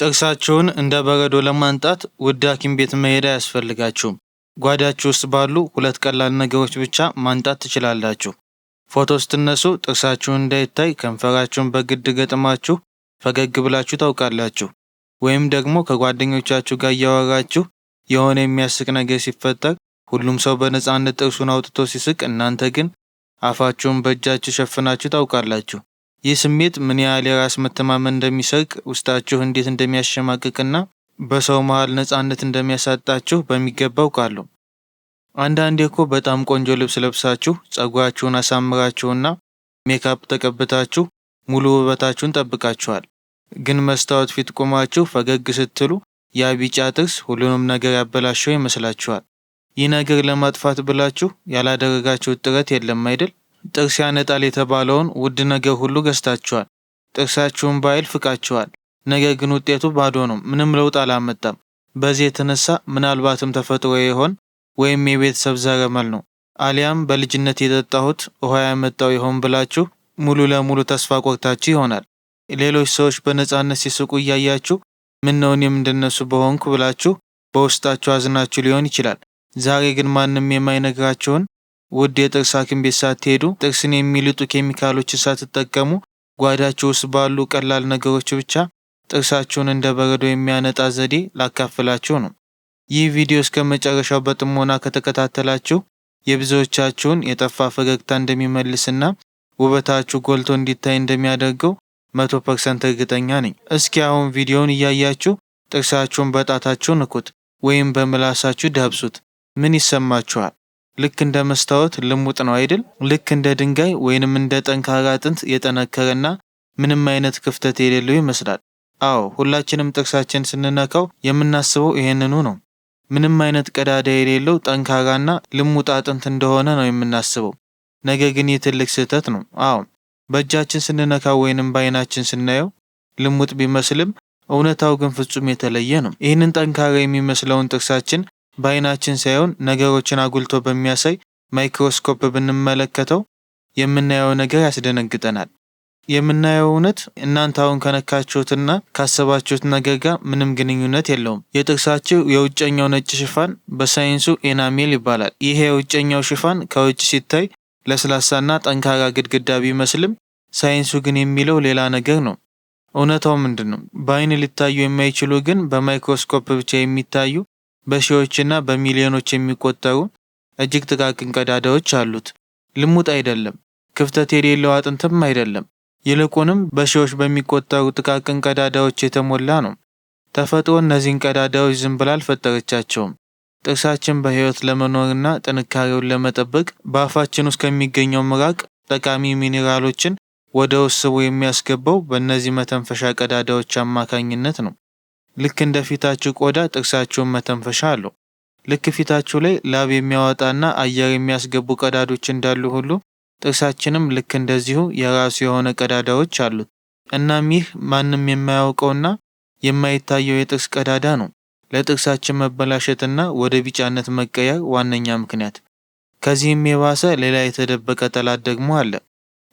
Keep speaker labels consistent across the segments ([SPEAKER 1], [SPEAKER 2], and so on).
[SPEAKER 1] ጥርሳችሁን እንደ በረዶ ለማንጣት ውድ ሐኪም ቤት መሄድ አያስፈልጋችሁም። ጓዳችሁ ውስጥ ባሉ ሁለት ቀላል ነገሮች ብቻ ማንጣት ትችላላችሁ። ፎቶ ስትነሱ ጥርሳችሁን እንዳይታይ ከንፈራችሁን በግድ ገጥማችሁ ፈገግ ብላችሁ ታውቃላችሁ። ወይም ደግሞ ከጓደኞቻችሁ ጋር እያወራችሁ የሆነ የሚያስቅ ነገር ሲፈጠር ሁሉም ሰው በነፃነት ጥርሱን አውጥቶ ሲስቅ፣ እናንተ ግን አፋችሁን በእጃችሁ ሸፍናችሁ ታውቃላችሁ። ይህ ስሜት ምን ያህል የራስ መተማመን እንደሚሰርቅ፣ ውስጣችሁ እንዴት እንደሚያሸማቅቅና በሰው መሃል ነፃነት እንደሚያሳጣችሁ በሚገባ አውቃለሁ። አንዳንዴ እኮ በጣም ቆንጆ ልብስ ለብሳችሁ ጸጉራችሁን አሳምራችሁና ሜካፕ ተቀብታችሁ ሙሉ ውበታችሁን ጠብቃችኋል። ግን መስታወት ፊት ቆማችሁ ፈገግ ስትሉ ያ ቢጫ ጥርስ ሁሉንም ነገር ያበላሸው ይመስላችኋል። ይህ ነገር ለማጥፋት ብላችሁ ያላደረጋችሁት ጥረት የለም አይደል? ጥርስ ያነጣል የተባለውን ውድ ነገር ሁሉ ገዝታችኋል። ጥርሳችሁን በኃይል ፍቃችኋል። ነገር ግን ውጤቱ ባዶ ነው። ምንም ለውጥ አላመጣም። በዚህ የተነሳ ምናልባትም ተፈጥሮ ይሆን ወይም የቤተሰብ ዘረመል ነው፣ አሊያም በልጅነት የጠጣሁት ውሃ ያመጣው ይሆን ብላችሁ ሙሉ ለሙሉ ተስፋ ቆርታችሁ ይሆናል። ሌሎች ሰዎች በነፃነት ሲስቁ እያያችሁ ምን ነው እኔም እንደነሱ በሆንኩ ብላችሁ በውስጣችሁ አዝናችሁ ሊሆን ይችላል። ዛሬ ግን ማንም የማይነግራችሁን ውድ የጥርስ ሐኪም ቤት ሳትሄዱ ጥርስን የሚልጡ ኬሚካሎችን ሳትጠቀሙ ጓዳችሁ ውስጥ ባሉ ቀላል ነገሮች ብቻ ጥርሳችሁን እንደ በረዶ የሚያነጣ ዘዴ ላካፍላችሁ ነው። ይህ ቪዲዮ እስከ መጨረሻው በጥሞና ከተከታተላችሁ የብዙዎቻችሁን የጠፋ ፈገግታ እንደሚመልስና ውበታችሁ ጎልቶ እንዲታይ እንደሚያደርገው 100% እርግጠኛ ነኝ። እስኪ አሁን ቪዲዮውን እያያችሁ ጥርሳችሁን በጣታችሁ ንኩት ወይም በምላሳችሁ ዳብሱት። ምን ይሰማችኋል? ልክ እንደ መስታወት ልሙጥ ነው አይደል? ልክ እንደ ድንጋይ ወይንም እንደ ጠንካራ አጥንት የጠነከረና ምንም አይነት ክፍተት የሌለው ይመስላል። አዎ፣ ሁላችንም ጥርሳችን ስንነካው የምናስበው ይሄንኑ ነው። ምንም አይነት ቀዳዳ የሌለው ጠንካራና ልሙጥ አጥንት እንደሆነ ነው የምናስበው። ነገር ግን ይህ ትልቅ ስህተት ነው። አዎ፣ በእጃችን ስንነካው ወይንም በአይናችን ስናየው ልሙጥ ቢመስልም እውነታው ግን ፍጹም የተለየ ነው። ይህንን ጠንካራ የሚመስለውን ጥርሳችን በአይናችን ሳይሆን ነገሮችን አጉልቶ በሚያሳይ ማይክሮስኮፕ ብንመለከተው የምናየው ነገር ያስደነግጠናል። የምናየው እውነት እናንተ አሁን ከነካችሁትና ካሰባችሁት ነገር ጋር ምንም ግንኙነት የለውም። የጥርሳችሁ የውጨኛው ነጭ ሽፋን በሳይንሱ ኤናሜል ይባላል። ይሄ የውጨኛው ሽፋን ከውጭ ሲታይ ለስላሳና ጠንካራ ግድግዳ ቢመስልም ሳይንሱ ግን የሚለው ሌላ ነገር ነው። እውነታው ምንድን ነው? በአይን ሊታዩ የማይችሉ ግን በማይክሮስኮፕ ብቻ የሚታዩ በሺዎችና በሚሊዮኖች የሚቆጠሩ እጅግ ጥቃቅን ቀዳዳዎች አሉት። ልሙጥ አይደለም፣ ክፍተት የሌለው አጥንትም አይደለም። ይልቁንም በሺዎች በሚቆጠሩ ጥቃቅን ቀዳዳዎች የተሞላ ነው። ተፈጥሮ እነዚህን ቀዳዳዎች ዝም ብላ አልፈጠረቻቸውም። ጥርሳችን በሕይወት ለመኖርና ጥንካሬውን ለመጠበቅ በአፋችን ውስጥ ከሚገኘው ምራቅ ጠቃሚ ሚኔራሎችን ወደ ውስጥ ስቦ የሚያስገባው በእነዚህ መተንፈሻ ቀዳዳዎች አማካኝነት ነው። ልክ እንደ ፊታችሁ ቆዳ ጥርሳችሁን መተንፈሻ አለው። ልክ ፊታችሁ ላይ ላብ የሚያወጣና አየር የሚያስገቡ ቀዳዶች እንዳሉ ሁሉ ጥርሳችንም ልክ እንደዚሁ የራሱ የሆነ ቀዳዳዎች አሉት። እናም ይህ ማንም የማያውቀውና የማይታየው የጥርስ ቀዳዳ ነው ለጥርሳችን መበላሸትና ወደ ቢጫነት መቀየር ዋነኛ ምክንያት። ከዚህም የባሰ ሌላ የተደበቀ ጠላት ደግሞ አለ።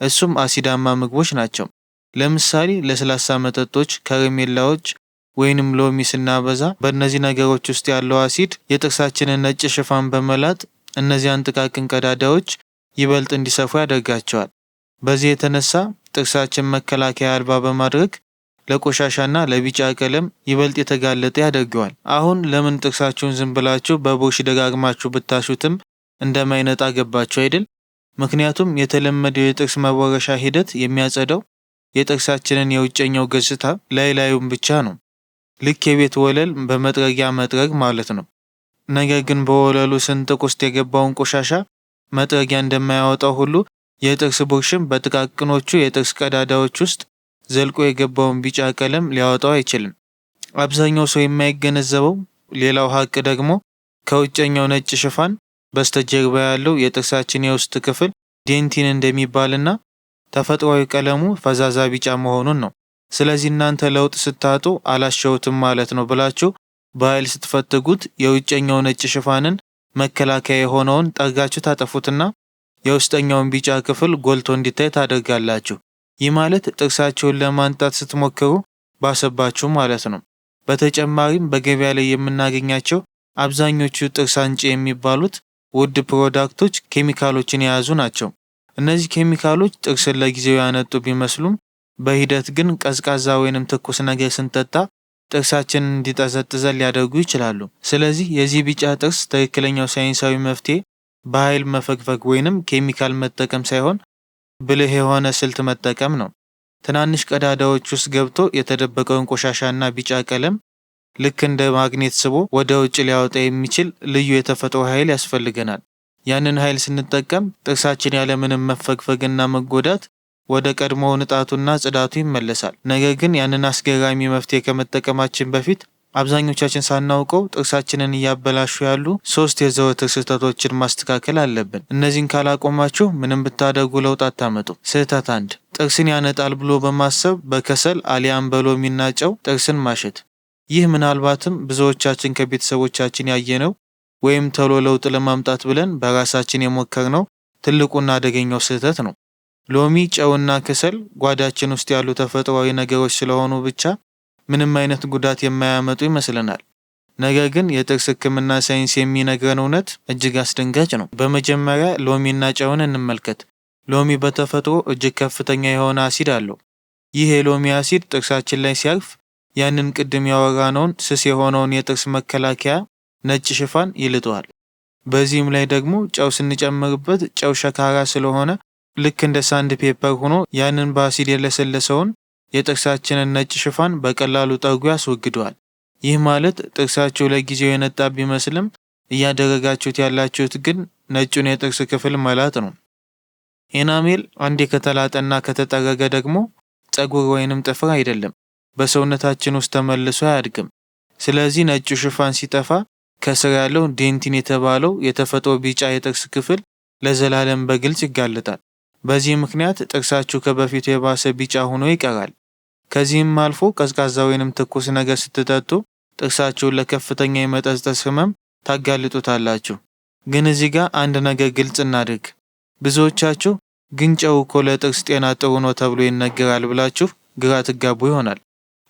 [SPEAKER 1] እሱም አሲዳማ ምግቦች ናቸው። ለምሳሌ ለስላሳ መጠጦች፣ ከረሜላዎች ወይንም ሎሚ ስናበዛ በእነዚህ ነገሮች ውስጥ ያለው አሲድ የጥርሳችንን ነጭ ሽፋን በመላጥ እነዚያን ጥቃቅን ቀዳዳዎች ይበልጥ እንዲሰፉ ያደርጋቸዋል። በዚህ የተነሳ ጥርሳችን መከላከያ አልባ በማድረግ ለቆሻሻና ለቢጫ ቀለም ይበልጥ የተጋለጠ ያደርገዋል። አሁን ለምን ጥርሳችሁን ዝም ብላችሁ በቡርሽ ደጋግማችሁ ብታሹትም እንደማይነጣ ገባችሁ አይደል? ምክንያቱም የተለመደው የጥርስ መቦረሻ ሂደት የሚያጸዳው የጥርሳችንን የውጨኛው ገጽታ ላዩን ብቻ ነው። ልክ የቤት ወለል በመጥረጊያ መጥረግ ማለት ነው። ነገር ግን በወለሉ ስንጥቅ ውስጥ የገባውን ቆሻሻ መጥረጊያ እንደማያወጣው ሁሉ የጥርስ ቡርሽም በጥቃቅኖቹ የጥርስ ቀዳዳዎች ውስጥ ዘልቆ የገባውን ቢጫ ቀለም ሊያወጣው አይችልም። አብዛኛው ሰው የማይገነዘበው ሌላው ሀቅ ደግሞ ከውጨኛው ነጭ ሽፋን በስተጀርባ ያለው የጥርሳችን የውስጥ ክፍል ዴንቲን እንደሚባልና ተፈጥሯዊ ቀለሙ ፈዛዛ ቢጫ መሆኑን ነው። ስለዚህ እናንተ ለውጥ ስታጡ አላሸውትም ማለት ነው ብላችሁ በኃይል ስትፈትጉት የውጨኛው ነጭ ሽፋንን መከላከያ የሆነውን ጠርጋችሁ ታጠፉትና የውስጠኛውን ቢጫ ክፍል ጎልቶ እንዲታይ ታደርጋላችሁ። ይህ ማለት ጥርሳችሁን ለማንጣት ስትሞክሩ ባሰባችሁ ማለት ነው። በተጨማሪም በገበያ ላይ የምናገኛቸው አብዛኞቹ ጥርስ አንጪ የሚባሉት ውድ ፕሮዳክቶች ኬሚካሎችን የያዙ ናቸው። እነዚህ ኬሚካሎች ጥርስን ለጊዜው ያነጡ ቢመስሉም በሂደት ግን ቀዝቃዛ ወይንም ትኩስ ነገር ስንጠጣ ጥርሳችንን እንዲጠዘጥዘን ሊያደርጉ ይችላሉ። ስለዚህ የዚህ ቢጫ ጥርስ ትክክለኛው ሳይንሳዊ መፍትሄ በኃይል መፈግፈግ ወይንም ኬሚካል መጠቀም ሳይሆን ብልህ የሆነ ስልት መጠቀም ነው። ትናንሽ ቀዳዳዎች ውስጥ ገብቶ የተደበቀውን ቆሻሻና ቢጫ ቀለም ልክ እንደ ማግኔት ስቦ ወደ ውጭ ሊያወጣ የሚችል ልዩ የተፈጥሮ ኃይል ያስፈልገናል። ያንን ኃይል ስንጠቀም ጥርሳችን ያለምንም መፈግፈግና መጎዳት ወደ ቀድሞ ንጣቱና ጽዳቱ ይመለሳል። ነገር ግን ያንን አስገራሚ መፍትሄ ከመጠቀማችን በፊት አብዛኞቻችን ሳናውቀው ጥርሳችንን እያበላሹ ያሉ 3 የዘወትር ስህተቶችን ማስተካከል አለብን። እነዚህን ካላቆማችሁ ምንም ብታደርጉ ለውጥ አታመጡ። ስህተት 1 ጥርስን ያነጣል ብሎ በማሰብ በከሰል አሊያም በሎሚና ጨው ጥርስን ማሸት። ይህ ምናልባትም ብዙዎቻችን ከቤተሰቦቻችን ያየነው ወይም ቶሎ ለውጥ ለማምጣት ብለን በራሳችን የሞከርነው ትልቁና አደገኛው ስህተት ነው። ሎሚ፣ ጨውና ከሰል ጓዳችን ውስጥ ያሉ ተፈጥሯዊ ነገሮች ስለሆኑ ብቻ ምንም አይነት ጉዳት የማያመጡ ይመስለናል። ነገር ግን የጥርስ ሕክምና ሳይንስ የሚነግረን እውነት እጅግ አስደንጋጭ ነው። በመጀመሪያ ሎሚና ጨውን እንመልከት። ሎሚ በተፈጥሮ እጅግ ከፍተኛ የሆነ አሲድ አለው። ይህ የሎሚ አሲድ ጥርሳችን ላይ ሲያርፍ ያንን ቅድም ያወራነውን ስስ የሆነውን የጥርስ መከላከያ ነጭ ሽፋን ይልጠዋል። በዚህም ላይ ደግሞ ጨው ስንጨምርበት ጨው ሸካራ ስለሆነ ልክ እንደ ሳንድ ፔፐር ሆኖ ያንን በአሲድ የለሰለሰውን የጥርሳችንን ነጭ ሽፋን በቀላሉ ጠርጎ ያስወግደዋል። ይህ ማለት ጥርሳችሁ ለጊዜው የነጣ ቢመስልም እያደረጋችሁት ያላችሁት ግን ነጩን የጥርስ ክፍል መላጥ ነው። ኤናሜል አንዴ ከተላጠና ከተጠረገ ደግሞ ፀጉር ወይንም ጥፍር አይደለም፣ በሰውነታችን ውስጥ ተመልሶ አያድግም። ስለዚህ ነጩ ሽፋን ሲጠፋ ከስር ያለው ዴንቲን የተባለው የተፈጥሮ ቢጫ የጥርስ ክፍል ለዘላለም በግልጽ ይጋለጣል። በዚህ ምክንያት ጥርሳችሁ ከበፊቱ የባሰ ቢጫ ሆኖ ይቀራል። ከዚህም አልፎ ቀዝቃዛ ወይንም ትኩስ ነገር ስትጠጡ ጥርሳችሁን ለከፍተኛ የመጠዝጠዝ ህመም ታጋልጡታላችሁ። ግን እዚህ ጋር አንድ ነገር ግልጽ እናድርግ። ብዙዎቻችሁ ግን ጨው እኮ ለጥርስ ጤና ጥሩ ነው ተብሎ ይነገራል ብላችሁ ግራ ትጋቡ ይሆናል።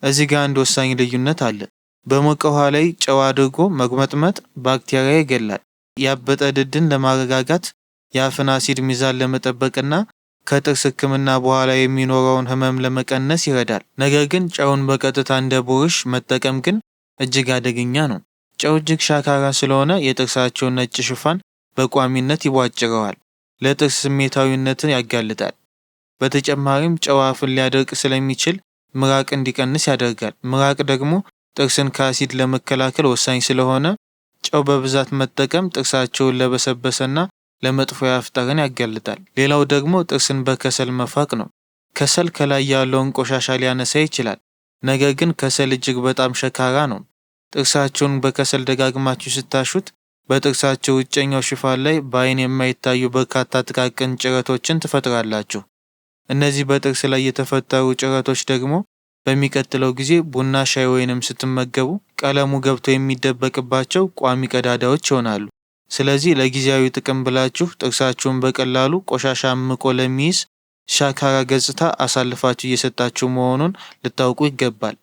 [SPEAKER 1] እዚህ ጋር አንድ ወሳኝ ልዩነት አለ። በሞቀ ውሃ ላይ ጨው አድርጎ መጉመጥመጥ ባክቴሪያ ይገላል። ያበጠ ድድን ለማረጋጋት የአፍን አሲድ ሚዛን ለመጠበቅና ከጥርስ ህክምና በኋላ የሚኖረውን ህመም ለመቀነስ ይረዳል። ነገር ግን ጨውን በቀጥታ እንደ ቡርሽ መጠቀም ግን እጅግ አደገኛ ነው። ጨው እጅግ ሻካራ ስለሆነ የጥርሳቸውን ነጭ ሽፋን በቋሚነት ይቧጭረዋል፣ ለጥርስ ስሜታዊነትን ያጋልጣል። በተጨማሪም ጨው አፍን ሊያደርቅ ስለሚችል ምራቅ እንዲቀንስ ያደርጋል። ምራቅ ደግሞ ጥርስን ከአሲድ ለመከላከል ወሳኝ ስለሆነ ጨው በብዛት መጠቀም ጥርሳቸውን ለበሰበሰና ለመጥፎ የአፍ ጠረን ያጋልጣል። ሌላው ደግሞ ጥርስን በከሰል መፋቅ ነው። ከሰል ከላይ ያለውን ቆሻሻ ሊያነሳ ይችላል። ነገር ግን ከሰል እጅግ በጣም ሸካራ ነው። ጥርሳቸውን በከሰል ደጋግማችሁ ስታሹት በጥርሳቸው ውጨኛው ሽፋን ላይ በአይን የማይታዩ በርካታ ጥቃቅን ጭረቶችን ትፈጥራላችሁ። እነዚህ በጥርስ ላይ የተፈጠሩ ጭረቶች ደግሞ በሚቀጥለው ጊዜ ቡና፣ ሻይ ወይንም ስትመገቡ ቀለሙ ገብቶ የሚደበቅባቸው ቋሚ ቀዳዳዎች ይሆናሉ። ስለዚህ ለጊዜያዊ ጥቅም ብላችሁ ጥርሳችሁን በቀላሉ ቆሻሻ አምቆ ለሚይዝ ሻካራ ገጽታ አሳልፋችሁ እየሰጣችሁ መሆኑን ልታውቁ ይገባል።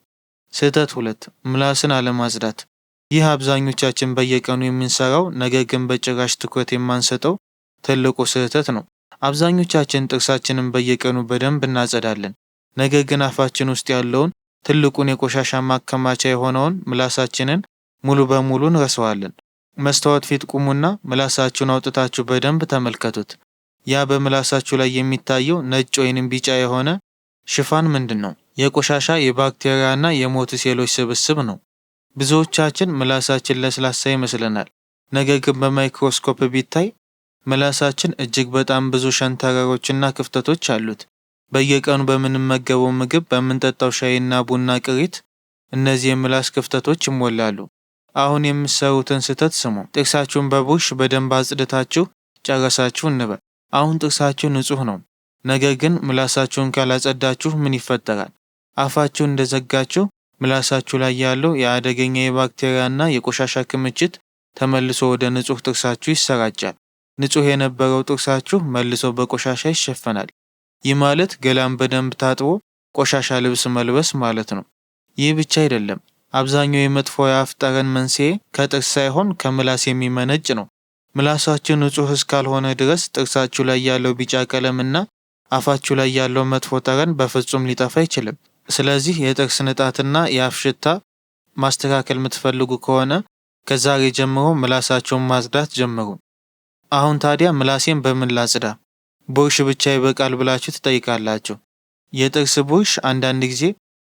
[SPEAKER 1] ስህተት 2 ምላስን አለማጽዳት። ይህ አብዛኞቻችን በየቀኑ የምንሰራው ነገር ግን በጭራሽ ትኩረት የማንሰጠው ትልቁ ስህተት ነው። አብዛኞቻችን ጥርሳችንን በየቀኑ በደንብ እናጸዳለን። ነገር ግን አፋችን ውስጥ ያለውን ትልቁን የቆሻሻ ማከማቻ የሆነውን ምላሳችንን ሙሉ በሙሉ እንረሳዋለን። መስታወት ፊት ቁሙና ምላሳችሁን አውጥታችሁ በደንብ ተመልከቱት። ያ በምላሳችሁ ላይ የሚታየው ነጭ ወይንም ቢጫ የሆነ ሽፋን ምንድን ነው? የቆሻሻ የባክቴሪያና የሞቱ ሴሎች ስብስብ ነው። ብዙዎቻችን ምላሳችን ለስላሳ ይመስለናል። ነገር ግን በማይክሮስኮፕ ቢታይ ምላሳችን እጅግ በጣም ብዙ ሸንተረሮችና ክፍተቶች አሉት። በየቀኑ በምንመገበው ምግብ፣ በምንጠጣው ሻይና ቡና ቅሪት እነዚህ የምላስ ክፍተቶች ይሞላሉ። አሁን የምትሰሩትን ስህተት ስሙ። ጥርሳችሁን በቡርሽ በደንብ አጽድታችሁ ጨረሳችሁ እንበል። አሁን ጥርሳችሁ ንጹህ ነው። ነገር ግን ምላሳችሁን ካላጸዳችሁ ምን ይፈጠራል? አፋችሁን እንደዘጋችሁ ምላሳችሁ ላይ ያለው የአደገኛ የባክቴሪያና የቆሻሻ ክምችት ተመልሶ ወደ ንጹህ ጥርሳችሁ ይሰራጫል። ንጹህ የነበረው ጥርሳችሁ መልሶ በቆሻሻ ይሸፈናል። ይህ ማለት ገላን በደንብ ታጥቦ ቆሻሻ ልብስ መልበስ ማለት ነው። ይህ ብቻ አይደለም። አብዛኛው የመጥፎ የአፍ ጠረን መንስኤ ከጥርስ ሳይሆን ከምላስ የሚመነጭ ነው። ምላሳችሁ ንጹህ እስካልሆነ ድረስ ጥርሳችሁ ላይ ያለው ቢጫ ቀለምና አፋችሁ ላይ ያለው መጥፎ ጠረን በፍጹም ሊጠፋ አይችልም። ስለዚህ የጥርስ ንጣትና የአፍ ሽታ ማስተካከል የምትፈልጉ ከሆነ ከዛሬ ጀምሮ ምላሳችሁን ማጽዳት ጀምሩ። አሁን ታዲያ ምላሴን በምን ላጽዳ? ቡርሽ ብቻ ይበቃል ብላችሁ ትጠይቃላችሁ። የጥርስ ቡርሽ አንዳንድ ጊዜ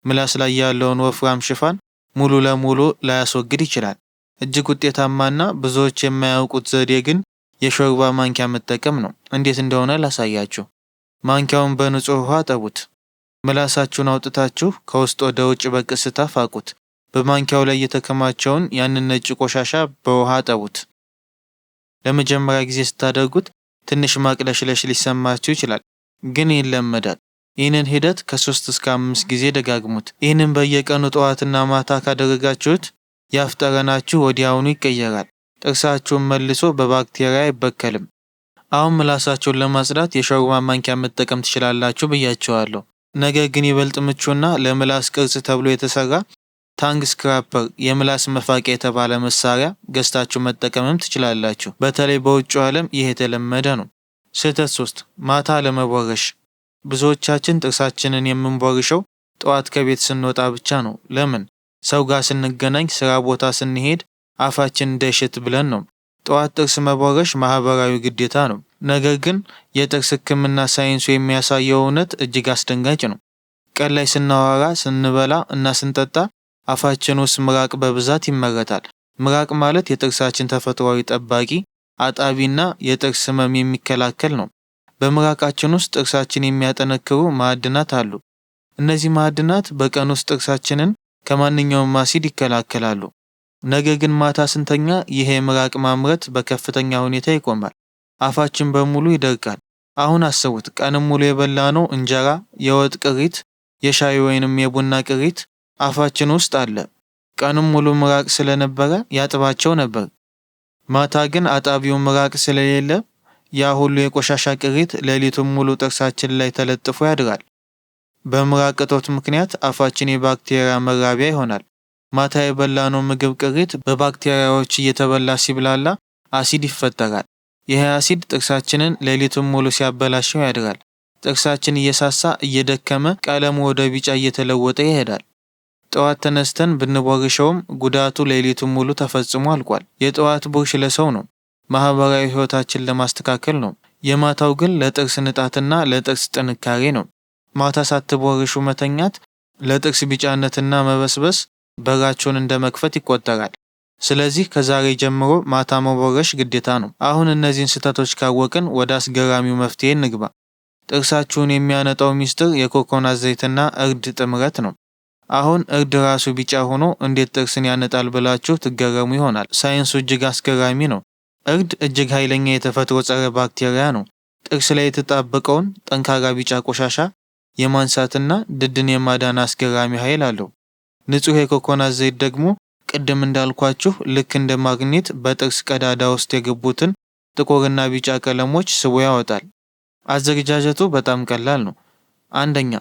[SPEAKER 1] ምላስ ላይ ያለውን ወፍራም ሽፋን ሙሉ ለሙሉ ላያስወግድ ይችላል። እጅግ ውጤታማና ብዙዎች የማያውቁት ዘዴ ግን የሾርባ ማንኪያ መጠቀም ነው። እንዴት እንደሆነ ላሳያችሁ። ማንኪያውን በንጹህ ውሃ ጠቡት። ምላሳችሁን አውጥታችሁ ከውስጥ ወደ ውጭ በቀስታ ፋቁት። በማንኪያው ላይ የተከማቸውን ያንን ነጭ ቆሻሻ በውሃ ጠቡት። ለመጀመሪያ ጊዜ ስታደርጉት ትንሽ ማቅለሽለሽ ሊሰማችሁ ይችላል፣ ግን ይለመዳል። ይህንን ሂደት ከ3 እስከ 5 ጊዜ ደጋግሙት። ይህንን በየቀኑ ጠዋትና ማታ ካደረጋችሁት የአፍ ጠረናችሁ ወዲያውኑ ይቀየራል። ጥርሳችሁን መልሶ በባክቴሪያ አይበከልም። አሁን ምላሳችሁን ለማጽዳት የሾርባ ማንኪያ መጠቀም ትችላላችሁ ብያቸዋለሁ። ነገር ግን ይበልጥ ምቹና ለምላስ ቅርጽ ተብሎ የተሰራ ታንግ ስክራፐር የምላስ መፋቂያ የተባለ መሳሪያ ገዝታችሁ መጠቀምም ትችላላችሁ። በተለይ በውጭው ዓለም ይህ የተለመደ ነው። ስህተት 3 ማታ ለመቦረሽ። ብዙዎቻችን ጥርሳችንን የምንቦርሸው ጠዋት ከቤት ስንወጣ ብቻ ነው። ለምን? ሰው ጋር ስንገናኝ፣ ስራ ቦታ ስንሄድ አፋችን እንዳይሸት ብለን ነው። ጠዋት ጥርስ መቦረሽ ማህበራዊ ግዴታ ነው። ነገር ግን የጥርስ ሕክምና ሳይንሱ የሚያሳየው እውነት እጅግ አስደንጋጭ ነው። ቀን ላይ ስናወራ፣ ስንበላ እና ስንጠጣ አፋችን ውስጥ ምራቅ በብዛት ይመረታል። ምራቅ ማለት የጥርሳችን ተፈጥሯዊ ጠባቂ፣ አጣቢና የጥርስ ህመም የሚከላከል ነው። በምራቃችን ውስጥ ጥርሳችን የሚያጠነክሩ ማዕድናት አሉ። እነዚህ ማዕድናት በቀን ውስጥ ጥርሳችንን ከማንኛውም አሲድ ይከላከላሉ። ነገር ግን ማታ ስንተኛ ይሄ ምራቅ ማምረት በከፍተኛ ሁኔታ ይቆማል። አፋችን በሙሉ ይደርቃል። አሁን አስቡት፣ ቀንም ሙሉ የበላነው እንጀራ፣ የወጥ ቅሪት፣ የሻይ ወይንም የቡና ቅሪት አፋችን ውስጥ አለ። ቀንም ሙሉ ምራቅ ስለነበረ ያጥባቸው ነበር። ማታ ግን አጣቢው ምራቅ ስለሌለ ያ ሁሉ የቆሻሻ ቅሪት ሌሊቱን ሙሉ ጥርሳችን ላይ ተለጥፎ ያድራል። በምራቅ እጦት ምክንያት አፋችን የባክቴሪያ መራቢያ ይሆናል። ማታ የበላነው ምግብ ቅሪት በባክቴሪያዎች እየተበላ ሲብላላ አሲድ ይፈጠራል። ይህ አሲድ ጥርሳችንን ሌሊቱን ሙሉ ሲያበላሸው ያድራል። ጥርሳችን እየሳሳ እየደከመ ቀለሙ ወደ ቢጫ እየተለወጠ ይሄዳል። ጠዋት ተነስተን ብንቦርሸውም ጉዳቱ ሌሊቱን ሙሉ ተፈጽሞ አልቋል። የጠዋት ቡርሽ ለሰው ነው፣ ማህበራዊ ህይወታችን ለማስተካከል ነው። የማታው ግን ለጥርስ ንጣትና ለጥርስ ጥንካሬ ነው። ማታ ሳትቦርሹ መተኛት ለጥርስ ቢጫነትና መበስበስ በራቸውን እንደ መክፈት ይቆጠራል። ስለዚህ ከዛሬ ጀምሮ ማታ መቦረሽ ግዴታ ነው። አሁን እነዚህን ስህተቶች ካወቅን ወደ አስገራሚው መፍትሄ እንግባ። ጥርሳችሁን የሚያነጣው ሚስጥር የኮኮናት ዘይትና እርድ ጥምረት ነው። አሁን እርድ ራሱ ቢጫ ሆኖ እንዴት ጥርስን ያነጣል ብላችሁ ትገረሙ ይሆናል። ሳይንሱ እጅግ አስገራሚ ነው። እርድ እጅግ ኃይለኛ የተፈጥሮ ጸረ ባክቴሪያ ነው። ጥርስ ላይ የተጣበቀውን ጠንካራ ቢጫ ቆሻሻ የማንሳትና ድድን የማዳን አስገራሚ ኃይል አለው። ንጹህ የኮኮናት ዘይት ደግሞ ቅድም እንዳልኳችሁ ልክ እንደ ማግኔት በጥርስ ቀዳዳ ውስጥ የገቡትን ጥቁርና ቢጫ ቀለሞች ስቦ ያወጣል። አዘገጃጀቱ በጣም ቀላል ነው። አንደኛ፣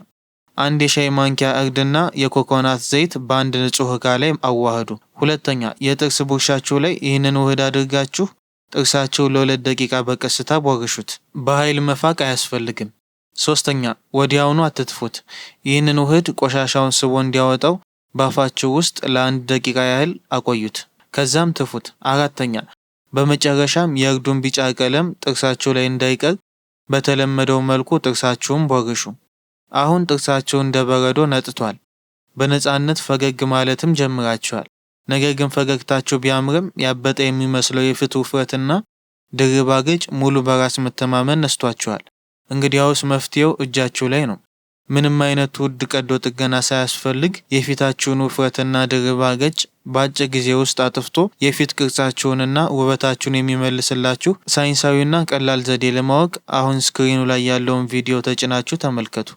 [SPEAKER 1] አንድ የሻይ ማንኪያ እርድና የኮኮናት ዘይት በአንድ ንጹህ ዕቃ ላይ አዋህዱ። ሁለተኛ፣ የጥርስ ቡርሻችሁ ላይ ይህንን ውህድ አድርጋችሁ ጥርሳችሁ ለ2 ደቂቃ በቀስታ ቦርሹት። በኃይል መፋቅ አያስፈልግም። ሶስተኛ፣ ወዲያውኑ አትጥፉት። ይህንን ውህድ ቆሻሻውን ስቦ እንዲያወጣው በአፋችሁ ውስጥ ለ1 ደቂቃ ያህል አቆዩት። ከዛም ትፉት። አራተኛ፣ በመጨረሻም የእርዱን ቢጫ ቀለም ጥርሳችሁ ላይ እንዳይቀር በተለመደው መልኩ ጥርሳችሁን ቦርሹ። አሁን ጥርሳችሁ እንደ በረዶ ነጥቷል። በነፃነት ፈገግ ማለትም ጀምራችኋል። ነገር ግን ፈገግታችሁ ቢያምርም ያበጠ የሚመስለው የፊት ውፍረትና ድርብ አገጭ ሙሉ በራስ መተማመን ነስቷችኋል። እንግዲያውስ መፍትሄው እጃችሁ ላይ ነው። ምንም አይነት ውድ ቀዶ ጥገና ሳያስፈልግ የፊታችሁን ውፍረትና ድርብ አገጭ በአጭር ጊዜ ውስጥ አጥፍቶ የፊት ቅርጻችሁንና ውበታችሁን የሚመልስላችሁ ሳይንሳዊና ቀላል ዘዴ ለማወቅ አሁን ስክሪኑ ላይ ያለውን ቪዲዮ ተጭናችሁ ተመልከቱ።